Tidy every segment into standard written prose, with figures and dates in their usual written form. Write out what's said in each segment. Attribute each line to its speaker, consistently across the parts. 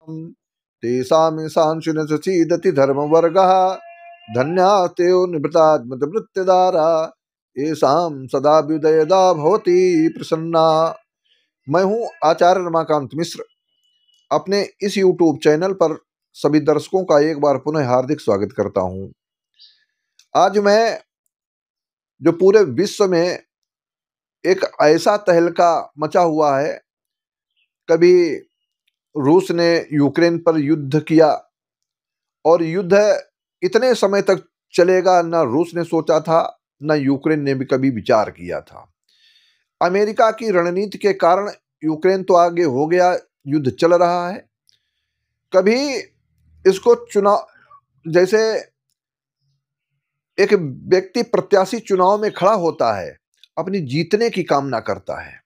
Speaker 1: तेषामिशांशु न ससीदति धर्मवर्गः धन्यास्तेयो निभृतात्मवृत्तिदारा येषां सदाभ्युदयदा भवति प्रसन्ना। मैं हूँ आचार्य रमाकांत मिश्र। अपने इस YouTube चैनल पर सभी दर्शकों का एक बार पुनः हार्दिक स्वागत करता हूँ। आज मैं जो पूरे विश्व में एक ऐसा तहलका मचा हुआ है, कभी रूस ने यूक्रेन पर युद्ध किया और युद्ध इतने समय तक चलेगा न रूस ने सोचा था, न यूक्रेन ने भी कभी विचार किया था। अमेरिका की रणनीति के कारण यूक्रेन तो आगे हो गया, युद्ध चल रहा है। कभी इसको चुनाव, जैसे एक व्यक्ति प्रत्याशी चुनाव में खड़ा होता है, अपनी जीतने की कामना करता है,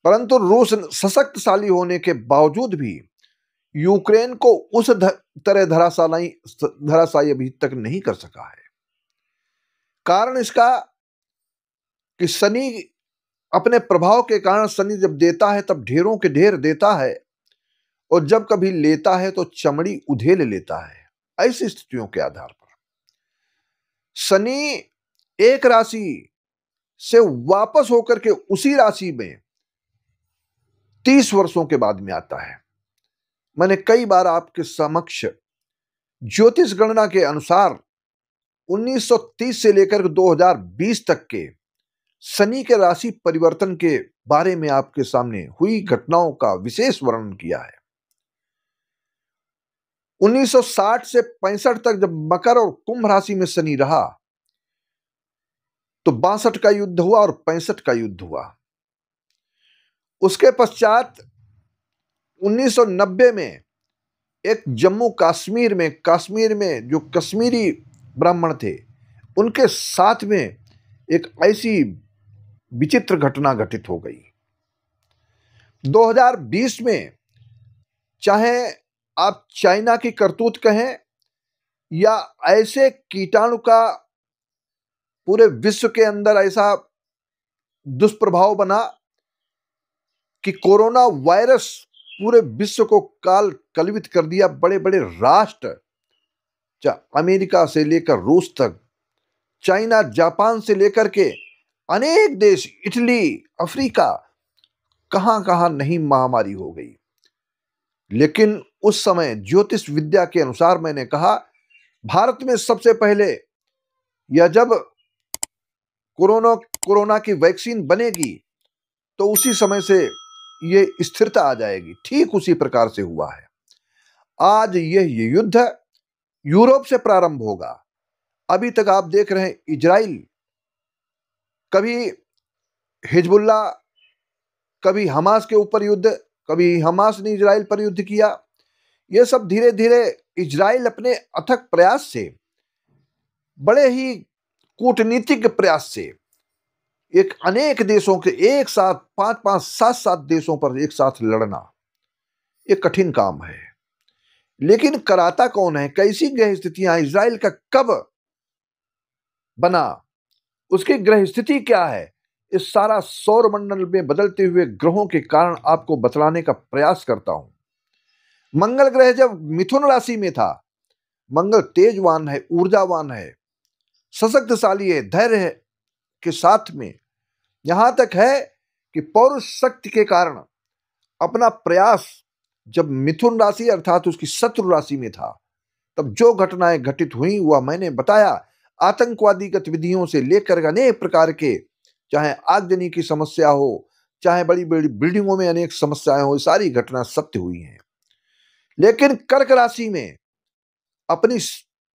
Speaker 1: परंतु रूस सशक्तशाली होने के बावजूद भी यूक्रेन को उस तरह धराशायी अभी तक नहीं कर सका है। कारण इसका कि शनि अपने प्रभाव के कारण, शनि जब देता है तब ढेरों के ढेर देता है, और जब कभी लेता है तो चमड़ी उधेल लेता है। ऐसी स्थितियों के आधार पर शनि एक राशि से वापस होकर के उसी राशि में 30 वर्षों के बाद में आता है। मैंने कई बार आपके समक्ष ज्योतिष गणना के अनुसार 1930 से लेकर 2020 तक के शनि के राशि परिवर्तन के बारे में आपके सामने हुई घटनाओं का विशेष वर्णन किया है। 1960 से 65 तक जब मकर और कुंभ राशि में शनि रहा तो 62 का युद्ध हुआ और 65 का युद्ध हुआ। उसके पश्चात 1990 में एक जम्मू कश्मीर में जो कश्मीरी ब्राह्मण थे, उनके साथ में एक ऐसी विचित्र घटना घटित हो गई। 2020 में चाहे आप चाइना की करतूत कहें या ऐसे कीटाणु का पूरे विश्व के अंदर ऐसा दुष्प्रभाव बना कि कोरोना वायरस पूरे विश्व को काल कलवित कर दिया। बड़े बड़े राष्ट्र, चाहे अमेरिका से लेकर रूस तक, चाइना, जापान से लेकर के अनेक देश, इटली, अफ्रीका, कहां कहां नहीं महामारी हो गई। लेकिन उस समय ज्योतिष विद्या के अनुसार मैंने कहा, भारत में सबसे पहले या जब कोरोना की वैक्सीन बनेगी तो उसी समय से ये स्थिरता आ जाएगी। ठीक उसी प्रकार से हुआ है। आज यह युद्ध यूरोप से प्रारंभ होगा। अभी तक आप देख रहे हैं इजराइल, कभी हिजबुल्ला, कभी हमास के ऊपर युद्ध, कभी हमास ने इजराइल पर युद्ध किया। यह सब धीरे धीरे इजराइल अपने अथक प्रयास से, बड़े ही कूटनीतिक प्रयास से एक अनेक देशों के एक साथ 5-5, 7-7 देशों पर एक साथ लड़ना एक कठिन काम है। लेकिन कराता कौन है? कैसी ग्रह स्थितियां, इजराइल का कब बना, उसकी ग्रह स्थिति क्या है, इस सारा सौर मंडल में बदलते हुए ग्रहों के कारण आपको बतलाने का प्रयास करता हूं। मंगल ग्रह जब मिथुन राशि में था, मंगल तेजवान है, ऊर्जावान है, सशक्तशाली है, धैर्य है के साथ में, यहां तक है कि पौरुष शक्ति के कारण अपना प्रयास, जब मिथुन राशि अर्थात उसकी शत्रु राशि में था, तब जो घटनाएं घटित हुई वह मैंने बताया। आतंकवादी गतिविधियों से लेकर अनेक प्रकार के, चाहे आगजनी की समस्या हो, चाहे बड़ी बड़ी बिल्डिंगों में अनेक समस्याएं हो, सारी घटना सत्य हुई हैं। लेकिन कर्क राशि में, अपनी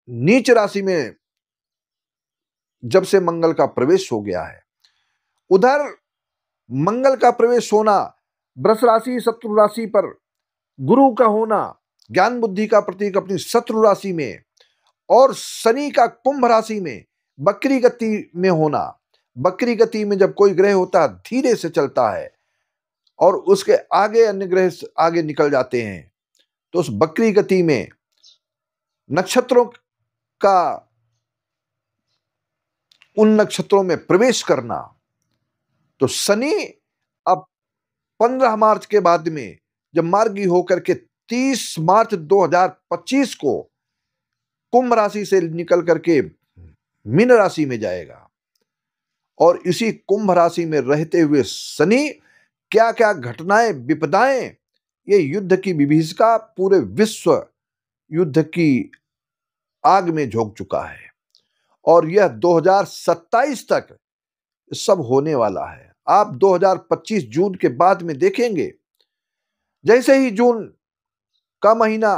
Speaker 1: नीच राशि में जब से मंगल का प्रवेश हो गया है, उधर मंगल का प्रवेश होना, वृष राशि शत्रु राशि पर गुरु का होना, ज्ञान बुद्धि का प्रतीक अपनी शत्रु राशि में, और शनि का कुंभ राशि में वक्री गति में होना। वक्री गति में जब कोई ग्रह होता है धीरे से चलता है और उसके आगे अन्य ग्रह आगे निकल जाते हैं, तो उस वक्री गति में नक्षत्रों का, उन नक्षत्रों में प्रवेश करना, तो शनि अब 15 मार्च के बाद में जब मार्गी होकर के 30 मार्च 2025 को कुंभ राशि से निकल करके मीन राशि में जाएगा और इसी कुंभ राशि में रहते हुए शनि क्या क्या घटनाएं विपदाएं, ये युद्ध की विभीषिका पूरे विश्व युद्ध की आग में झोंक चुका है और यह 2027 तक सब होने वाला है। आप 2025 जून के बाद में देखेंगे, जैसे ही जून का महीना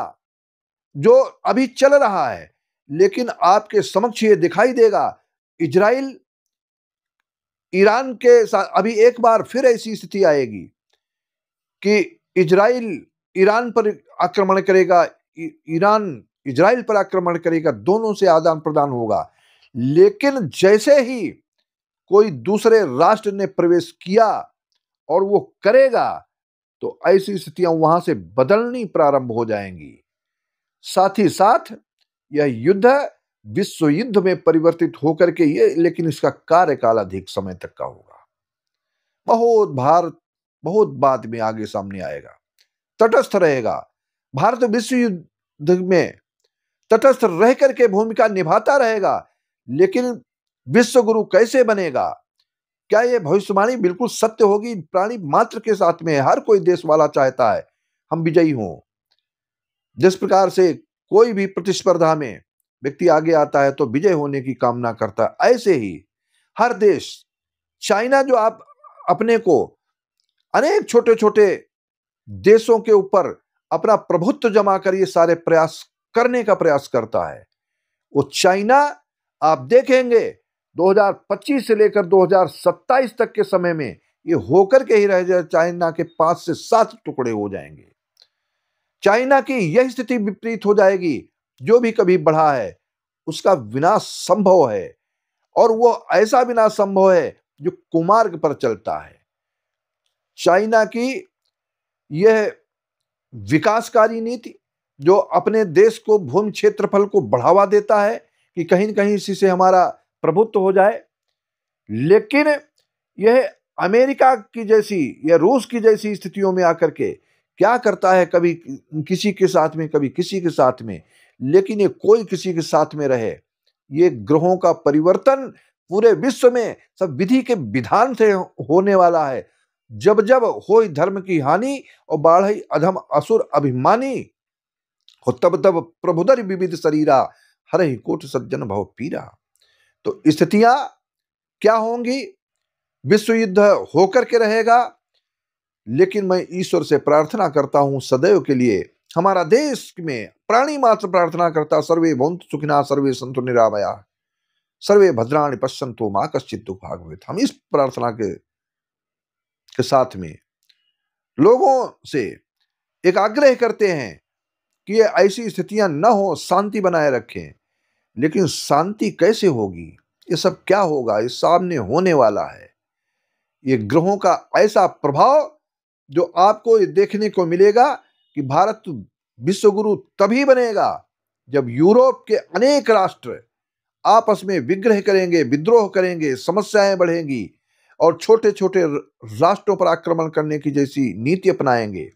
Speaker 1: जो अभी चल रहा है, लेकिन आपके समक्ष ये दिखाई देगा इजराइल ईरान के साथ अभी एक बार फिर ऐसी स्थिति आएगी कि इजराइल ईरान पर आक्रमण करेगा, ईरान इजराइल पर आक्रमण करेगा, दोनों से आदान प्रदान होगा। लेकिन जैसे ही कोई दूसरे राष्ट्र ने प्रवेश किया और वो करेगा तो ऐसी स्थितियां वहां से बदलनी प्रारंभ हो जाएंगी। साथ ही साथ यह युद्ध विश्व युद्ध में परिवर्तित होकर के ये, लेकिन इसका कार्यकाल अधिक समय तक का होगा। बहुत बाद में आगे सामने आएगा। तटस्थ रहेगा भारत, विश्व युद्ध में तटस्थ रह करके भूमिका निभाता रहेगा। लेकिन विश्व गुरु कैसे बनेगा? क्या यह भविष्यवाणी बिल्कुल सत्य होगी? प्राणी मात्र के साथ में हर कोई देश वाला चाहता है हम विजयी हों। जिस प्रकार से कोई भी प्रतिस्पर्धा में व्यक्ति आगे आता है तो विजय होने की कामना करता है, ऐसे ही हर देश, चाइना जो आप अपने को अनेक छोटे छोटे देशों के ऊपर अपना प्रभुत्व जमा कर ये सारे प्रयास करने का प्रयास करता है, वो चाइना आप देखेंगे 2025 से लेकर 2027 तक के समय में ये होकर के ही रह जाए, चाइना के 5 से 7 टुकड़े हो जाएंगे। चाइना की यह स्थिति विपरीत हो जाएगी। जो भी कभी बढ़ा है उसका विनाश संभव है और वो ऐसा विनाश संभव है जो कुमार्ग पर चलता है। चाइना की यह विकासकारी नीति जो अपने देश को भूमि क्षेत्रफल को बढ़ावा देता है कि कहीं न कहीं इसी से हमारा प्रभुत्व हो जाए, लेकिन यह अमेरिका की जैसी या रूस की जैसी स्थितियों में आकर के क्या करता है, कभी किसी के साथ में कभी किसी के साथ में, लेकिन ये कोई किसी के साथ में रहे। ये ग्रहों का परिवर्तन पूरे विश्व में सब विधि के विधान से होने वाला है। जब जब होई धर्म की हानि और बाढ़ई अधम असुर अभिमानी, हो तब तब प्रभुदर विविध शरीरा, हरहि कोट सज्जन भव पीरा। तो स्थितियां क्या होंगी? विश्व युद्ध होकर के रहेगा। लेकिन मैं ईश्वर से प्रार्थना करता हूं सदैव के लिए, हमारा देश में प्राणी मात्र प्रार्थना करता, सर्वे भवन्तु सुखिनः सर्वे सन्तु निरामयाः सर्वे भद्राणि पश्यन्तु मा कश्चित् दुःख भाग् भवेत्। हम इस प्रार्थना के साथ में लोगों से एक आग्रह करते हैं कि ये ऐसी स्थितियां न हो, शांति बनाए रखें। लेकिन शांति कैसे होगी? ये सब क्या होगा? ये सामने होने वाला है। ये ग्रहों का ऐसा प्रभाव जो आपको ये देखने को मिलेगा कि भारत विश्व गुरु तभी बनेगा जब यूरोप के अनेक राष्ट्र आपस में विग्रह करेंगे, विद्रोह करेंगे, समस्याएं बढ़ेंगी और छोटे छोटे राष्ट्रों पर आक्रमण करने की जैसी नीति अपनाएंगे।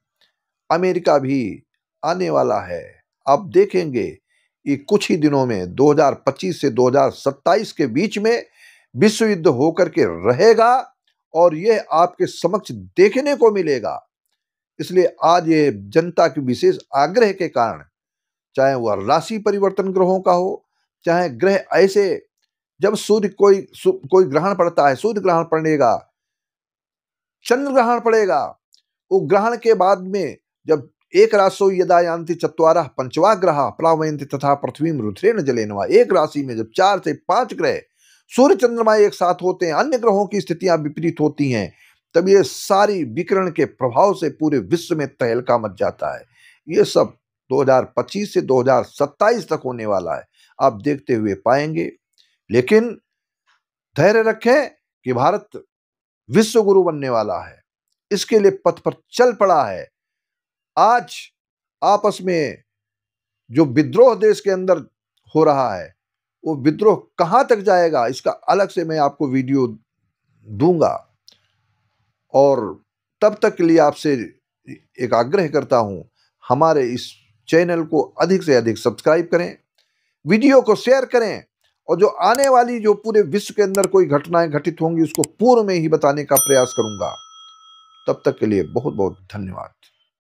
Speaker 1: अमेरिका भी आने वाला है। आप देखेंगे कि कुछ ही दिनों में 2025 से 2027 के बीच में विश्व युद्ध होकर के रहेगा और यह आपके समक्ष देखने को मिलेगा। इसलिए आज ये जनता के विशेष आग्रह के कारण, चाहे वह राशि परिवर्तन ग्रहों का हो, चाहे ग्रह ऐसे जब सूर्य कोई ग्रहण पड़ता है, सूर्य ग्रहण पड़ेगा, चंद्र ग्रहण पड़ेगा, वो ग्रहण के बाद में जब एक राशो यदा यान्ति चत्वारः पंचवा ग्रहा प्लावयन्ति तथा पृथ्वीं रुद्रेण जलेन वा, एक राशि में जब 4 से 5 ग्रह सूर्य चंद्रमा एक साथ होते हैं, अन्य ग्रहों की स्थितियां विपरीत होती हैं, तब ये सारी विकिरण के प्रभाव से पूरे विश्व में तहलका मच जाता है। ये सब 2025 से 2027 तक होने वाला है, आप देखते हुए पाएंगे। लेकिन धैर्य रखें कि भारत विश्व गुरु बनने वाला है, इसके लिए पथ पर चल पड़ा है। आज आपस में जो विद्रोह देश के अंदर हो रहा है, वो विद्रोह कहां तक जाएगा, इसका अलग से मैं आपको वीडियो दूंगा। और तब तक के लिए आपसे एक आग्रह करता हूं, हमारे इस चैनल को अधिक से अधिक सब्सक्राइब करें, वीडियो को शेयर करें, और जो आने वाली जो पूरे विश्व के अंदर कोई घटनाएं घटित होंगी उसको पूर्व में ही बताने का प्रयास करूंगा। तब तक के लिए बहुत बहुत धन्यवाद।